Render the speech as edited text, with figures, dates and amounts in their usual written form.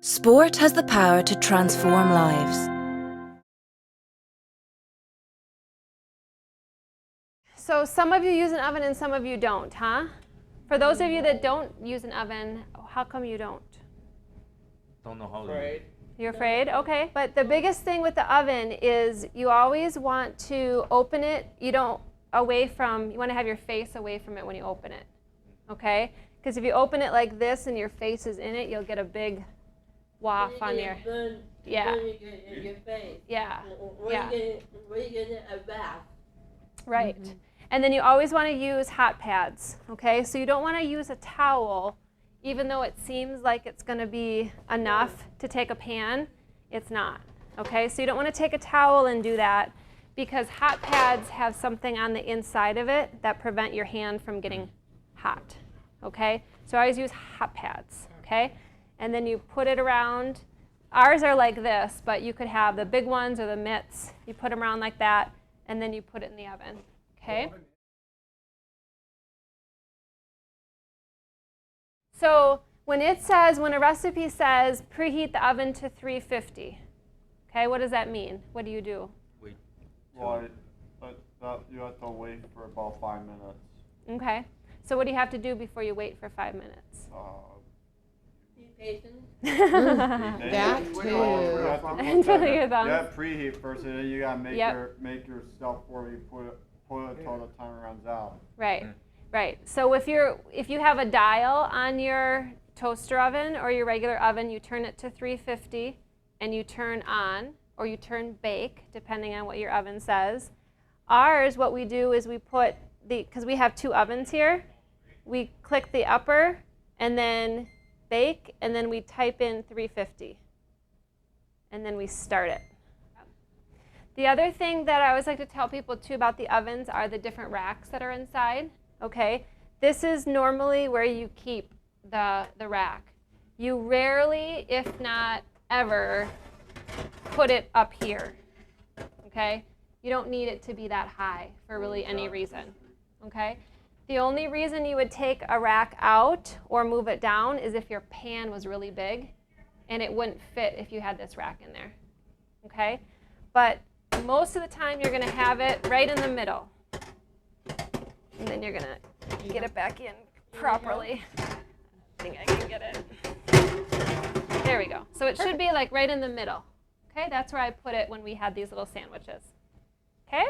Sport has the power to transform lives. So some of you use an oven and some of you don't, huh? For those of you that don't use an oven, how come you don't? Don't know how to use it. You're afraid? Okay. But the biggest thing with the oven is you always want to open it, you want to have your face away from it when you open it. Okay? Because if you open it like this and your face is in it, you'll get a big waff on your burn yeah. in your face. Yeah. When you get a bath. Right. Mm-hmm. And then you always want to use hot pads, okay? So you don't want to use a towel, even though it seems like it's going to be enough to take a pan. It's not, okay? So you don't want to take a towel and do that because hot pads have something on the inside of it that prevent your hand from getting hot, okay? So I always use hot pads, okay? And then you put it around. Ours are like this, but you could have the big ones or the mitts. You put them around like that, and then you put it in the oven. Okay. So when a recipe says preheat the oven to 350, okay, what does that mean? What do you do? Wait. Well, you have to wait for about 5 minutes. Okay. So what do you have to do before you wait for 5 minutes? Be patient. That too. And twiddle your thumbs. You have preheat first, and then you gotta make Yep. make your stuff before you put it until the timer runs out. Right. Right. So if you have a dial on your toaster oven or your regular oven, you turn it to 350 and you turn on or you turn bake, depending on what your oven says. Ours, what we do is we put because we have two ovens here, we click the upper and then bake, and then we type in 350. And then we start it. The other thing that I always like to tell people too about the ovens are the different racks that are inside. Okay, this is normally where you keep the rack. You rarely, if not ever, put it up here. Okay, you don't need it to be that high for really any reason. Okay, the only reason you would take a rack out or move it down is if your pan was really big, and it wouldn't fit if you had this rack in there. Okay, but most of the time you're going to have it right in the middle. And then you're going to get it back in properly. I think I can get it. There we go. So it should be like right in the middle. Okay, that's where I put it when we had these little sandwiches. Okay?